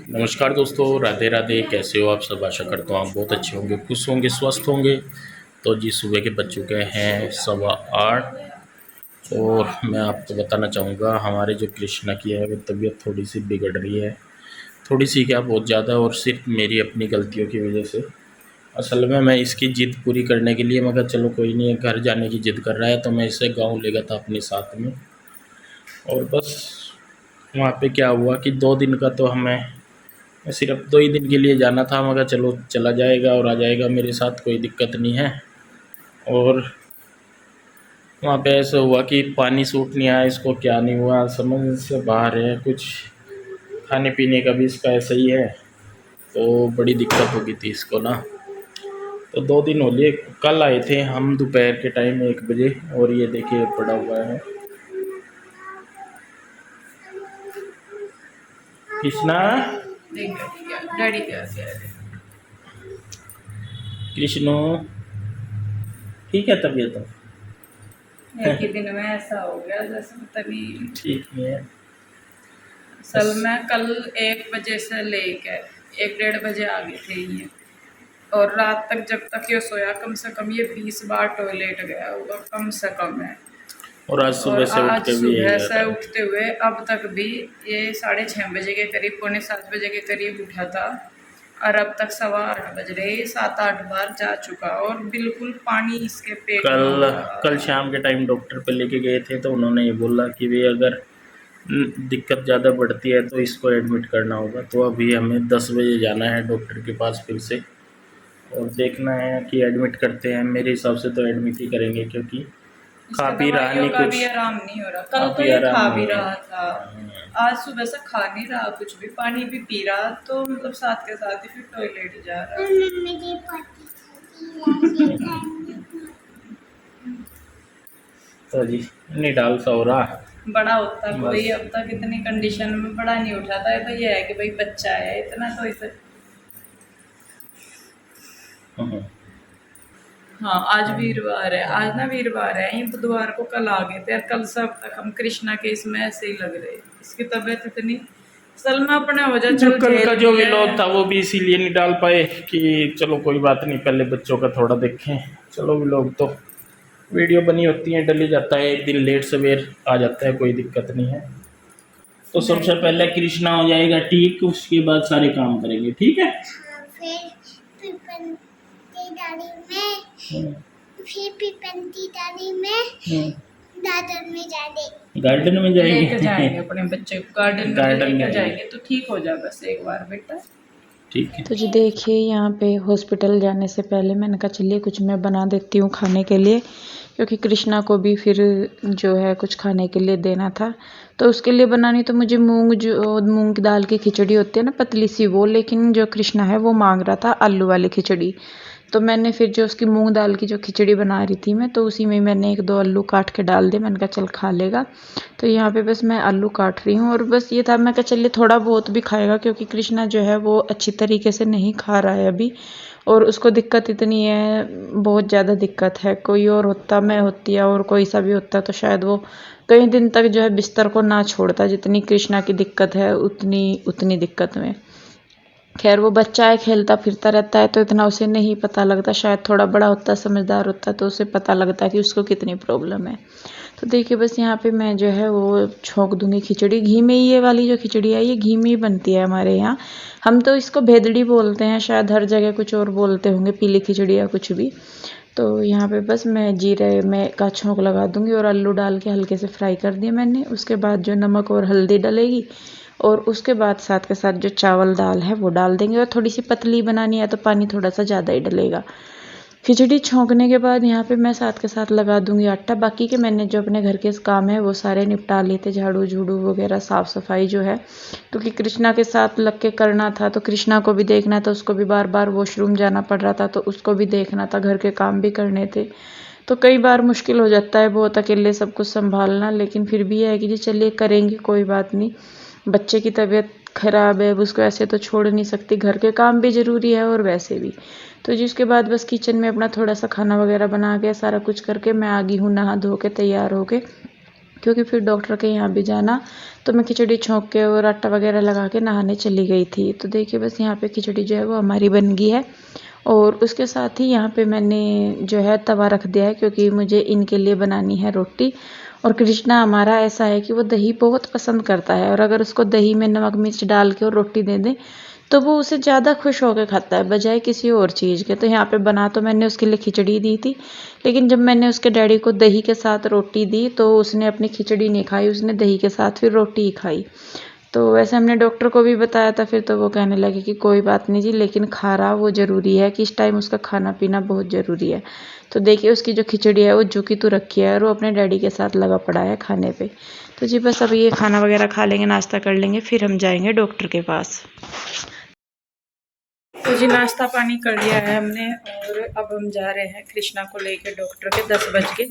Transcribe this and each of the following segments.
नमस्कार दोस्तों, राधे राधे। कैसे हो आप सब? आशा करता हूँ आप बहुत अच्छे होंगे, खुश होंगे, स्वस्थ होंगे। तो जी सुबह के बज चुके हैं 8:15 और मैं आपको बताना चाहूँगा हमारे जो कृष्णा की है वो तबीयत थोड़ी सी बिगड़ रही है। थोड़ी सी क्या, बहुत ज़्यादा, और सिर्फ मेरी अपनी गलतियों की वजह से। असल में मैं इसकी ज़िद पूरी करने के लिए मैं कहा चलो कोई नहीं, घर जाने की ज़िद कर रहा है तो मैं इसे गाँव ले गया था अपने साथ में। और बस वहाँ पे क्या हुआ कि 2 दिन का तो हमें सिर्फ 2 ही दिन के लिए जाना था। मगर चलो चला जाएगा और आ जाएगा मेरे साथ, कोई दिक्कत नहीं है। और वहाँ पे ऐसा हुआ कि पानी सूट नहीं आया इसको, क्या नहीं हुआ समझ से बाहर है। कुछ खाने पीने का भी इसका ऐसा ही है, तो बड़ी दिक्कत हो गई थी इसको ना। तो 2 दिन हो लिए। कल आए थे हम दोपहर के टाइम 1 बजे, और ये देखिए पड़ा हुआ है कृष्णा। डैडी क्या कृष्णो ठीक है तबीयत तो? एक ही दिन में ऐसा हो गया जैसे तभी। ठीक नहीं है असल बस। में कल 1 बजे से लेकर 1 डेढ़ बजे आ गए थे ये, और रात तक जब तक ये सोया कम से कम ये 20 बार टॉयलेट गया होगा कम से कम है। और आज और सुबह से उठ आज के भी यही सुबह कर से रहा है। उठते हुए अब तक भी ये 6:30 बजे के करीब, पौने 7 बजे के करीब उठा था, और अब तक 8:15 बज रहे, 7-8 बार जा चुका और बिल्कुल पानी इसके पेट में कल होगा। कल शाम के टाइम डॉक्टर पे लेके गए थे तो उन्होंने ये बोला कि भाई अगर दिक्कत ज़्यादा बढ़ती है तो इसको एडमिट करना होगा। तो अभी हमें 10 बजे जाना है डॉक्टर के पास फिर से, और देखना है कि एडमिट करते हैं। मेरे हिसाब से तो एडमिट ही करेंगे, क्योंकि खा इसके पी रहा दवाइयों नहीं का कुछ। भी आराम नहीं हो रहा। खा कल तो पी ये आराम खा भी नहीं है। रहा था, आज सुबह से खा नहीं रहा कुछ भी, पानी भी पी रहा, तो मतलब साथ के साथ ही फिर टॉयलेट जा रहा। तो जी नहीं डाल सा हो रहा बड़ा होता कोई बस। अब तक इतनी कंडीशन में बड़ा नहीं उठाता है, तो ये है कि भाई बच्चा है इतना तो इसे। हम्म। हाँ, आज वीरवार है, आज ना वीरवार है, ये बुधवार को कल आ गए थे, और कल से अब तक हम कृष्णा के इसमें ऐसे ही लग रहे। इसकी तबीयत इतनी, असल में अपने वजह जो चल कल का झेल जो लिया विनोद है। था वो भी इसीलिए नहीं डाल पाए कि चलो कोई बात नहीं, पहले बच्चों का थोड़ा देखें। चलो व्लॉग तो वीडियो बनी होती है, डली जाता है, एक दिन लेट सवेर आ जाता है, कोई दिक्कत नहीं है। तो सबसे नहीं पहले कृष्णा हो जाएगा ठीक, उसके बाद सारे काम करेंगे, ठीक है। फिर पिपंती डाली में, हम्म, फिर पिपंती डाली में हम्म। दादर में जाने। गार्डन में लेकर जाएंगे। जाएंगे अपने बच्चे को गार्डन में, गार्डन लेकर में जाएंगे तो ठीक हो जाए बस एक बार बेटा। ठीक है। तो जी देखिए, यहाँ पे हॉस्पिटल जाने से पहले मैंने कहा चलिए कुछ मैं बना देती हूँ खाने के लिए, क्योंकि कृष्णा को भी फिर जो है कुछ खाने के लिए देना था। तो उसके लिए बनानी तो मुझे मूंग की दाल की खिचड़ी होती है ना, पतली सी वो, लेकिन जो कृष्णा है वो मांग रहा था आलू वाली खिचड़ी। तो मैंने फिर जो उसकी मूंग दाल की जो खिचड़ी बना रही थी मैं, तो उसी में मैंने 1-2 आलू काट के डाल दिए। मैंने कहा चल खा लेगा। तो यहाँ पे बस मैं आलू काट रही हूँ, और बस ये था, मैं कहा चलिए थोड़ा बहुत भी खाएगा, क्योंकि कृष्णा जो है वो अच्छी तरीके से नहीं खा रहा है अभी, और उसको दिक्कत इतनी है, बहुत ज़्यादा दिक्कत है। कोई और होता, मैं होती या और कोई सा भी होता, तो शायद वो कई दिन तक जो है बिस्तर को ना छोड़ता। जितनी कृष्णा की दिक्कत है उतनी उतनी दिक्कत में, खैर वो बच्चा है, खेलता फिरता रहता है, तो इतना उसे नहीं पता लगता। शायद थोड़ा बड़ा होता, समझदार होता, तो उसे पता लगता है कि उसको कितनी प्रॉब्लम है। तो देखिए बस यहाँ पे मैं जो है वो छोंक दूंगी खिचड़ी घी में। ये वाली जो खिचड़ी है ये घी में ही बनती है हमारे यहाँ। हम तो इसको भेदड़ी बोलते हैं, शायद हर जगह कुछ और बोलते होंगे, पीली खिचड़ी या कुछ भी। तो यहाँ पे बस मैं जीरे में का छोंक लगा दूंगी, और आलू डाल के हल्के से फ्राई कर दिए मैंने। उसके बाद जो नमक और हल्दी डलेगी, और उसके बाद साथ के साथ जो चावल दाल है वो डाल देंगे। और थोड़ी सी पतली बनानी है तो पानी थोड़ा सा ज़्यादा ही डलेगा। खिचड़ी छोंकने के बाद यहाँ पे मैं साथ के साथ लगा दूंगी आटा। बाकी के मैंने जो अपने घर के काम है वो सारे निपटा लिए थे, झाड़ू झूड़ू वगैरह, साफ़ सफाई जो है, क्योंकि कृष्णा के साथ लग के करना था। तो कृष्णा को भी देखना था, उसको भी बार बार वॉशरूम जाना पड़ रहा था, तो उसको भी देखना था, घर के काम भी करने थे। तो कई बार मुश्किल हो जाता है बहुत अकेले सब कुछ संभालना, लेकिन फिर भी है कि जी चलिए करेंगे, कोई बात नहीं। बच्चे की तबीयत ख़राब है, अब उसको ऐसे तो छोड़ नहीं सकती, घर के काम भी ज़रूरी है और वैसे भी। तो जी उसके बाद बस किचन में अपना थोड़ा सा खाना वगैरह बना के सारा कुछ करके मैं आ गई हूँ नहा धो के तैयार हो के। क्योंकि फिर डॉक्टर के यहाँ भी जाना, तो मैं खिचड़ी छोंक के और आटा वगैरह लगा के नहाने चली गई थी। तो देखिए बस यहाँ पे खिचड़ी जो है वो हमारी बन गई है, और उसके साथ ही यहाँ पे मैंने जो है तवा रख दिया है, क्योंकि मुझे इनके लिए बनानी है रोटी। और कृष्णा हमारा ऐसा है कि वो दही बहुत पसंद करता है, और अगर उसको दही में नमक मिर्च डाल के और रोटी दे दें तो वो उसे ज़्यादा खुश होकर खाता है बजाय किसी और चीज़ के। तो यहाँ पे बना तो मैंने उसके लिए खिचड़ी दी थी, लेकिन जब मैंने उसके डैडी को दही के साथ रोटी दी तो उसने अपनी खिचड़ी नहीं खाई, उसने दही के साथ फिर रोटी ही खाई। तो वैसे हमने डॉक्टर को भी बताया था फिर, तो वो कहने लगे कि कोई बात नहीं जी, लेकिन खा रहा वो ज़रूरी है कि इस टाइम उसका खाना पीना बहुत ज़रूरी है। तो देखिए उसकी जो खिचड़ी है वो झुकी तो रखी है, और वो अपने डैडी के साथ लगा पड़ा है खाने पे। तो जी बस अभी ये खाना वगैरह खा लेंगे, नाश्ता कर लेंगे, फिर हम जाएंगे डॉक्टर के पास। तो जी नाश्ता पानी कर लिया है हमने, और अब हम जा रहे हैं कृष्णा को लेके डॉक्टर के 10 बज के।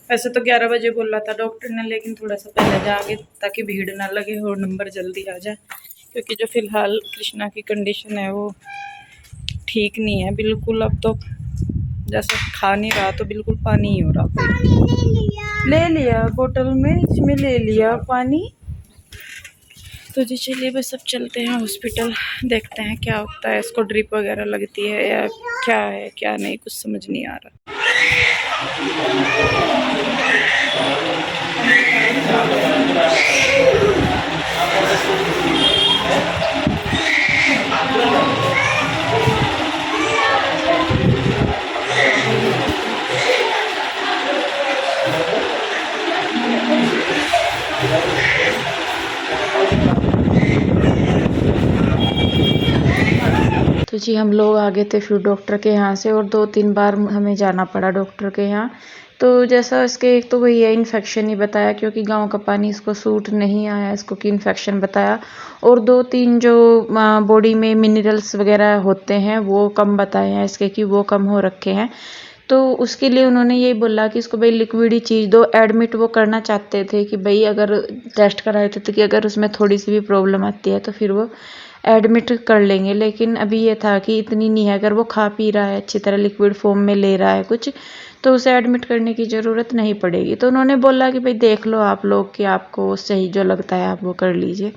वैसे तो 11 बजे बोला था डॉक्टर ने, लेकिन थोड़ा सा पहले जाएंगे ताकि भीड़ ना लगे और नंबर जल्दी आ जाए, क्योंकि जो फ़िलहाल कृष्णा की कंडीशन है वो ठीक नहीं है बिल्कुल। अब तो जैसे खा नहीं रहा तो बिल्कुल पानी ही हो रहा। ले लिया बोतल में, इसमें ले लिया पानी। तो जी चलिए बस अब चलते हैं हॉस्पिटल, देखते हैं क्या होता है, इसको ड्रिप वगैरह लगती है या क्या है क्या नहीं, कुछ समझ नहीं आ रहा। तो जी हम लोग आ गए थे फिर डॉक्टर के यहाँ से, और 2-3 बार हमें जाना पड़ा डॉक्टर के यहाँ। तो जैसा इसके एक तो वही है इन्फेक्शन ही बताया, क्योंकि गांव का पानी इसको सूट नहीं आया इसको, कि इन्फेक्शन बताया, और 2-3 जो बॉडी में मिनरल्स वगैरह होते हैं वो कम बताए हैं इसके, कि वो कम हो रखे हैं। तो उसके लिए उन्होंने यही बोला कि इसको भाई लिक्विड ही चीज़ दो। एडमिट वो करना चाहते थे कि भाई अगर टेस्ट कराए थे तो कि अगर उसमें थोड़ी सी भी प्रॉब्लम आती है तो फिर वो एडमिट कर लेंगे, लेकिन अभी ये था कि इतनी नहीं है, अगर वो खा पी रहा है अच्छी तरह, लिक्विड फॉर्म में ले रहा है कुछ, तो उसे एडमिट करने की ज़रूरत नहीं पड़ेगी। तो उन्होंने बोला कि भाई देख लो आप लोग कि आपको सही जो लगता है आप वो कर लीजिए।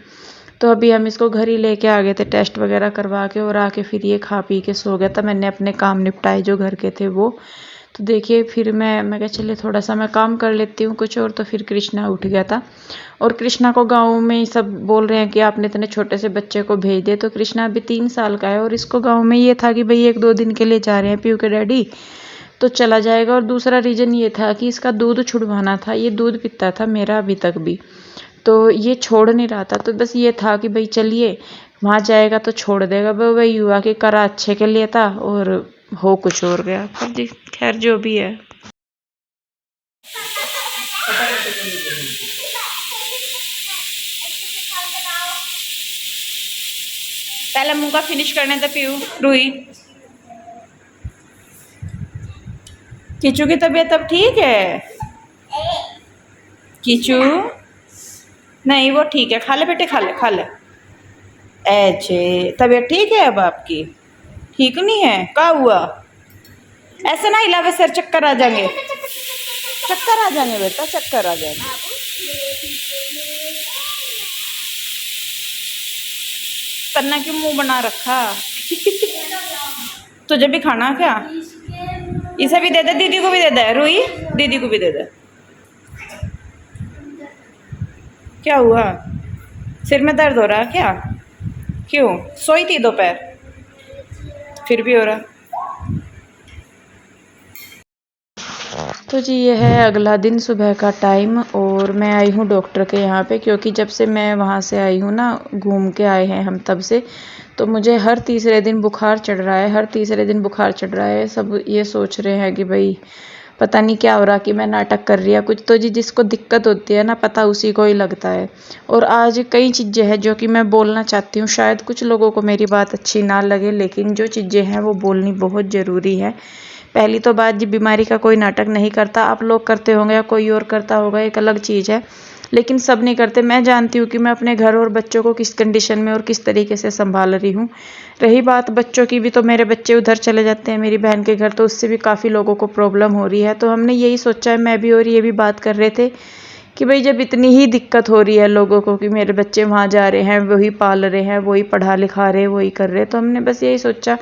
तो अभी हम इसको घर ही लेके आ गए थे टेस्ट वगैरह करवा के, और आके फिर ये खा पी के सो गया था। मैंने अपने काम निपटाए जो घर के थे वो। तो देखिए फिर मैं कहा चलिए थोड़ा सा मैं काम कर लेती हूँ कुछ और, तो फिर कृष्णा उठ गया था। और कृष्णा को गांव में सब बोल रहे हैं कि आपने इतने छोटे से बच्चे को भेज दिया। तो कृष्णा अभी 3 साल का है, और इसको गांव में ये था कि भाई 1-2 दिन के लिए जा रहे हैं पीयू के डैडी, तो चला जाएगा। और दूसरा रीज़न ये था कि इसका दूध छुड़वाना था, ये दूध पीता था मेरा अभी तक भी, तो ये छोड़ नहीं रहा था। तो बस ये था कि भाई चलिए वहाँ जाएगा तो छोड़ देगा, वही हुआ कि करा अच्छे के लिए था और हो कुछ और गया। पर जी खैर जो भी है। पहले मुंह का फिनिश करने दे पीयू। रूही, कीचू की तबीयत अब ठीक है? कीचू नहीं वो ठीक है, खा ले बेटे, खा ले खा ले। ऐसे तबीयत ठीक है अब आपकी? ठीक नहीं है? क्या हुआ? ऐसे ना हिला, सर चक्कर आ जाएंगे, चक्कर आ जाएंगे बेटा, चक्कर आ जाएंगे। करना क्यों मुंह बना रखा? तुझे भी खाना क्या? इसे भी दे दे, दीदी को भी दे दे, रूही दीदी को भी दे दे। क्या हुआ? सिर में दर्द हो रहा है क्या? क्यों? सोई थी दोपहर, फिर भी हो रहा? तो जी ये है अगला दिन सुबह का टाइम, और मैं आई हूँ डॉक्टर के यहाँ पे, क्योंकि जब से मैं वहाँ से आई हूँ ना, घूम के आए हैं हम तब से, तो मुझे हर तीसरे दिन बुखार चढ़ रहा है, हर तीसरे दिन बुखार चढ़ रहा है। सब ये सोच रहे हैं कि भाई पता नहीं क्या हो रहा, कि मैं नाटक कर रही है कुछ। तो जी जिसको दिक्कत होती है ना, पता उसी को ही लगता है। और आज कई चीज़ें हैं जो कि मैं बोलना चाहती हूँ, शायद कुछ लोगों को मेरी बात अच्छी ना लगे, लेकिन जो चीज़ें हैं वो बोलनी बहुत ज़रूरी है। पहली तो बात, जी बीमारी का कोई नाटक नहीं करता, आप लोग करते होंगे या कोई और करता होगा एक अलग चीज़ है, लेकिन सब नहीं करते। मैं जानती हूँ कि मैं अपने घर और बच्चों को किस कंडीशन में और किस तरीके से संभाल रही हूँ। रही बात बच्चों की, भी तो मेरे बच्चे उधर चले जाते हैं मेरी बहन के घर, तो उससे भी काफ़ी लोगों को प्रॉब्लम हो रही है। तो हमने यही सोचा है, मैं भी और ये भी बात कर रहे थे कि भाई जब इतनी ही दिक्कत हो रही है लोगों को कि मेरे बच्चे वहाँ जा रहे हैं, वही पाल रहे हैं, वही पढ़ा लिखा रहे, वही कर रहे, तो हमने बस यही सोचा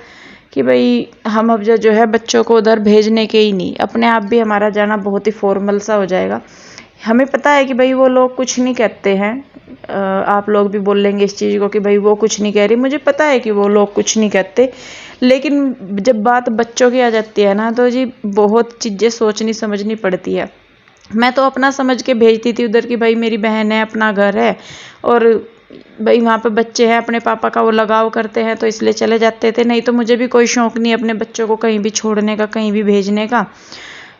कि भाई हम अब जो है बच्चों को उधर भेजने के ही नहीं, अपने आप भी हमारा जाना बहुत ही फॉर्मल सा हो जाएगा। हमें पता है कि भाई वो लोग कुछ नहीं कहते हैं, आप लोग भी बोलेंगे इस चीज़ को कि भाई वो कुछ नहीं कह रही, मुझे पता है कि वो लोग कुछ नहीं कहते, लेकिन जब बात बच्चों की आ जाती है ना तो जी बहुत चीज़ें सोचनी समझनी पड़ती है। मैं तो अपना समझ के भेजती थी उधर कि भाई मेरी बहन है, अपना घर है, और भाई वहाँ पे बच्चे हैं, अपने पापा का वो लगाव करते हैं तो इसलिए चले जाते थे, नहीं तो मुझे भी कोई शौक़ नहीं अपने बच्चों को कहीं भी छोड़ने का, कहीं भी भेजने का।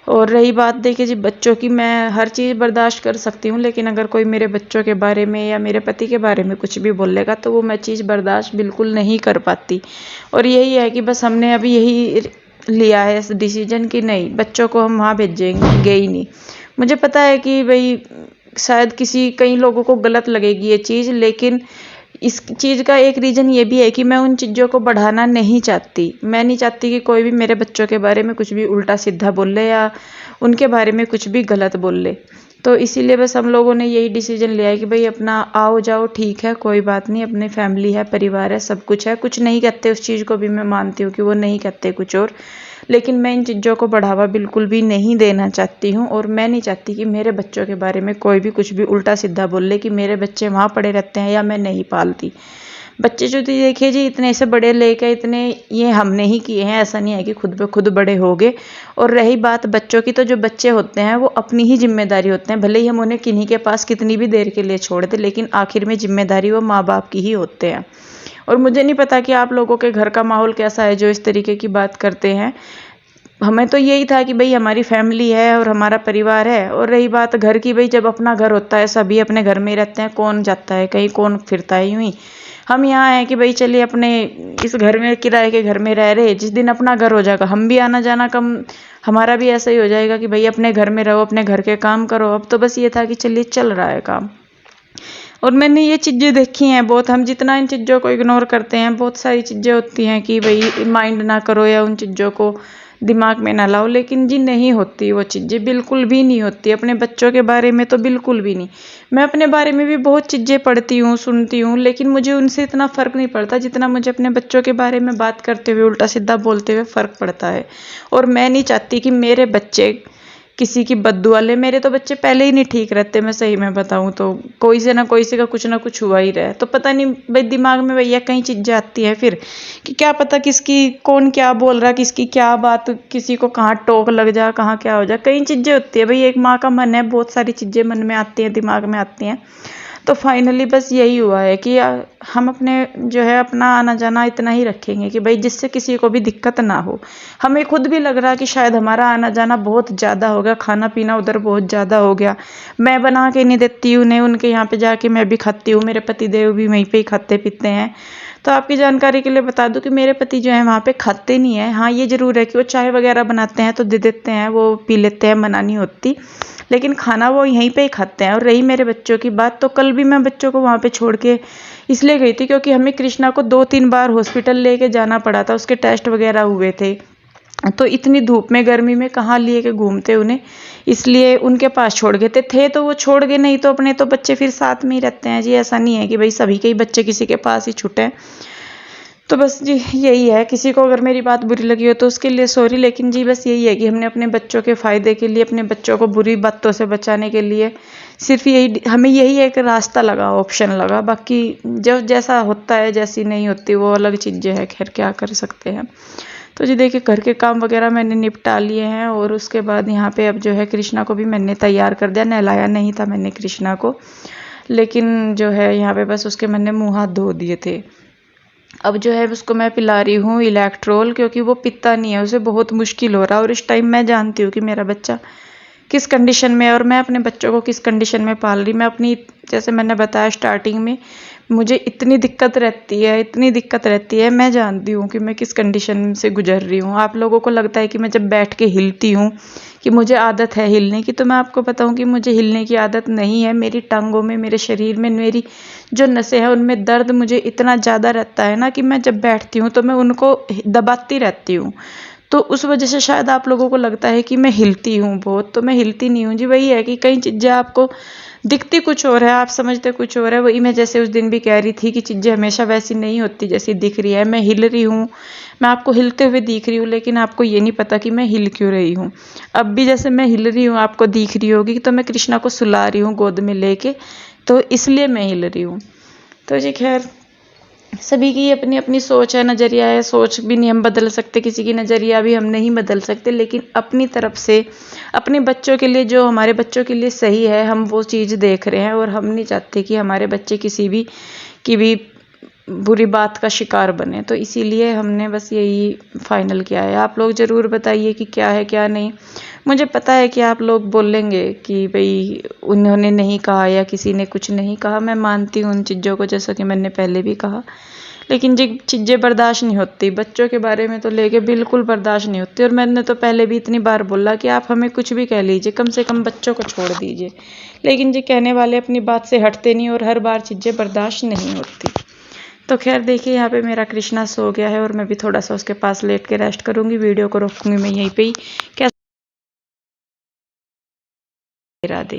और रही बात देखिए जी बच्चों की, मैं हर चीज़ बर्दाश्त कर सकती हूँ, लेकिन अगर कोई मेरे बच्चों के बारे में या मेरे पति के बारे में कुछ भी बोलेगा तो वो मैं चीज़ बर्दाश्त बिल्कुल नहीं कर पाती। और यही है कि बस हमने अभी यही लिया है इस डिसीजन कि नहीं, बच्चों को हम वहाँ भेजेंगे ही नहीं। मुझे पता है कि भाई शायद कई लोगों को गलत लगेगी ये चीज़, लेकिन इस चीज़ का एक रीज़न ये भी है कि मैं उन चीज़ों को बढ़ाना नहीं चाहती। मैं नहीं चाहती कि कोई भी मेरे बच्चों के बारे में कुछ भी उल्टा सीधा बोले या उनके बारे में कुछ भी गलत बोले। तो इसीलिए बस हम लोगों ने यही डिसीजन लिया है कि भाई अपना आओ जाओ ठीक है, कोई बात नहीं, अपनी फैमिली है, परिवार है, सब कुछ है, कुछ नहीं कहते, उस चीज़ को भी मैं मानती हूँ कि वो नहीं कहते कुछ और, लेकिन मैं इन चीज़ों को बढ़ावा बिल्कुल भी नहीं देना चाहती हूँ। और मैं नहीं चाहती कि मेरे बच्चों के बारे में कोई भी कुछ भी उल्टा सीधा बोले कि मेरे बच्चे वहाँ पड़े रहते हैं या मैं नहीं पालती। बच्चे जो देखिए जी इतने से बड़े लेके इतने ये हमने ही किए हैं, ऐसा नहीं है कि खुद ब खुद बड़े हो गए। और रही बात बच्चों की, तो जो बच्चे होते हैं वो अपनी ही जिम्मेदारी होते हैं, भले ही हम उन्हें किन्हीं के पास कितनी भी देर के लिए छोड़ दें, लेकिन आखिर में जिम्मेदारी वो माँ बाप की ही होते हैं। और मुझे नहीं पता कि आप लोगों के घर का माहौल कैसा है जो इस तरीके की बात करते हैं। हमें तो यही था कि भाई हमारी फैमिली है और हमारा परिवार है। और रही बात घर की, भाई जब अपना घर होता है सभी अपने घर में ही रहते हैं, कौन जाता है कहीं, कौन फिरता है यूं ही। हम यहाँ हैं कि भाई चलिए अपने इस घर में, किराए के घर में रह रहे, जिस दिन अपना घर हो जाएगा हम भी आना जाना कम, हमारा भी ऐसा ही हो जाएगा कि भाई अपने घर में रहो, अपने घर के काम करो। अब तो बस ये था कि चलिए चल रहा है काम। और मैंने ये चीज़ें देखी हैं बहुत, हम जितना इन चीज़ों को इग्नोर करते हैं, बहुत सारी चीज़ें होती हैं कि भाई माइंड ना करो या उन चीज़ों को दिमाग में ना लाओ, लेकिन जी नहीं होती वो चीज़ें, बिल्कुल भी नहीं होती। अपने बच्चों के बारे में तो बिल्कुल भी नहीं। मैं अपने बारे में भी बहुत चीज़ें पढ़ती हूँ, सुनती हूँ, लेकिन मुझे उनसे इतना फ़र्क नहीं पड़ता जितना मुझे अपने बच्चों के बारे में बात करते हुए, उल्टा सीधा बोलते हुए फ़र्क पड़ता है। और मैं नहीं चाहती कि मेरे बच्चे किसी की बद्दुआ ले। मेरे तो बच्चे पहले ही नहीं ठीक रहते, मैं सही में बताऊं तो कोई से ना कोई से का कुछ ना कुछ हुआ ही रहे। तो पता नहीं भाई दिमाग में भैया कई चीज़ें आती है फिर कि क्या पता किसकी कौन क्या बोल रहा, किसकी क्या बात, किसी को कहाँ टोक लग जा, कहाँ क्या हो जाए, कई चीज़ें होती है भाई। एक माँ का मन है, बहुत सारी चीज़ें मन में आती हैं, दिमाग में आती हैं। तो फाइनली बस यही हुआ है कि हम अपने जो है अपना आना जाना इतना ही रखेंगे कि भाई जिससे किसी को भी दिक्कत ना हो। हमें खुद भी लग रहा है कि शायद हमारा आना जाना बहुत ज़्यादा हो गया, खाना पीना उधर बहुत ज़्यादा हो गया, मैं बना के नहीं देती हूँ उन्हें, उनके यहाँ पे जाके मैं भी खाती हूँ, मेरे पति देव भी वहीं पे ही खाते पीते हैं। तो आपकी जानकारी के लिए बता दूं कि मेरे पति जो है वहाँ पे खाते नहीं है। हाँ ये ज़रूर है कि वो चाय वगैरह बनाते हैं तो दे देते हैं, वो पी लेते हैं, मना नहीं होती, लेकिन खाना वो यहीं पे ही खाते हैं। और रही मेरे बच्चों की बात, तो कल भी मैं बच्चों को वहाँ पे छोड़ के इसलिए गई थी क्योंकि हमें कृष्णा को 2-3 बार हॉस्पिटल लेके जाना पड़ा था, उसके टेस्ट वगैरह हुए थे। तो इतनी धूप में गर्मी में कहाँ लिए के घूमते उन्हें, इसलिए उनके पास छोड़ गए थे तो वो छोड़ गए, नहीं तो अपने तो बच्चे फिर साथ में ही रहते हैं जी। ऐसा नहीं है कि भाई सभी के ही बच्चे किसी के पास ही छूटे। तो बस जी यही है, किसी को अगर मेरी बात बुरी लगी हो तो उसके लिए सॉरी, लेकिन जी बस यही है कि हमने अपने बच्चों के फ़ायदे के लिए, अपने बच्चों को बुरी बातों से बचाने के लिए सिर्फ यही, हमें यही एक रास्ता लगा, ऑप्शन लगा। बाकी जब जैसा होता है, जैसी नहीं होती वो अलग चीज़ें हैं, खैर क्या कर सकते हैं। तो जी देखिए घर के काम वगैरह मैंने निपटा लिए हैं और उसके बाद यहाँ पे अब जो है कृष्णा को भी मैंने तैयार कर दिया। नहलाया नहीं था मैंने कृष्णा को, लेकिन जो है यहाँ पे बस उसके मैंने मुँह हाथ धो दिए थे। अब जो है उसको मैं पिला रही हूँ इलेक्ट्रोल, क्योंकि वो पीता नहीं है, उसे बहुत मुश्किल हो रहा है। और इस टाइम मैं जानती हूँ कि मेरा बच्चा किस कंडीशन में है और मैं अपने बच्चों को किस कंडीशन में पाल रही। मैं अपनी, जैसे मैंने बताया स्टार्टिंग में, मुझे इतनी दिक्कत रहती है, मैं जानती हूँ कि मैं किस कंडीशन से गुजर रही हूँ। आप लोगों को लगता है कि मैं जब बैठ के हिलती हूँ कि मुझे आदत है हिलने की, तो मैं आपको बताऊँ कि मुझे हिलने की आदत नहीं है। मेरी टांगों में, मेरे शरीर में, मेरी जो नसें हैं उनमें दर्द मुझे इतना ज़्यादा रहता है ना कि मैं जब बैठती हूँ तो मैं उनको दबाती रहती हूँ। तो तो उस वजह से शायद आप लोगों को लगता है कि मैं हिलती हूँ बहुत, तो मैं हिलती नहीं हूँ जी। वही है कि कई चीज़ें आपको दिखती कुछ और है, आप समझते कुछ और है। वही मैं जैसे उस दिन भी कह रही थी कि चीज़ें हमेशा वैसी नहीं होती जैसी दिख रही है। मैं हिल रही हूँ, मैं आपको हिलते हुए दिख रही हूँ, लेकिन आपको ये नहीं पता कि मैं हिल क्यों रही हूँ। अब भी जैसे मैं हिल रही हूँ आपको दिख रही होगी, तो मैं कृष्णा को सुला रही हूँ गोद में लेके, तो इसलिए मैं हिल रही हूँ। तो जी खैर, सभी की अपनी अपनी सोच है, नज़रिया है। सोच भी नहीं हम बदल सकते, किसी की नज़रिया भी हम नहीं बदल सकते, लेकिन अपनी तरफ से अपने बच्चों के लिए, जो हमारे बच्चों के लिए सही है, हम वो चीज़ देख रहे हैं। और हम नहीं चाहते कि हमारे बच्चे किसी भी की भी बुरी बात का शिकार बने। तो इसीलिए हमने बस यही फाइनल किया है। आप लोग ज़रूर बताइए कि क्या है क्या नहीं। मुझे पता है कि आप लोग बोलेंगे कि भाई उन्होंने नहीं कहा या किसी ने कुछ नहीं कहा। मैं मानती हूँ उन चीज़ों को, जैसा कि मैंने पहले भी कहा, लेकिन जी चीज़ें बर्दाश्त नहीं होती। बच्चों के बारे में तो लेके बिल्कुल बर्दाश्त नहीं होती। और मैंने तो पहले भी इतनी बार बोला कि आप हमें कुछ भी कह लीजिए, कम से कम बच्चों को छोड़ दीजिए, लेकिन जी कहने वाले अपनी बात से हटते नहीं और हर बार चीज़ें बर्दाश्त नहीं होती। तो खैर देखिए, यहाँ पे मेरा कृष्णा सो गया है और मैं भी थोड़ा सा उसके पास लेट के रेस्ट करूँगी। वीडियो को रोकूँगी मैं यहीं पे ही। क्या राधे।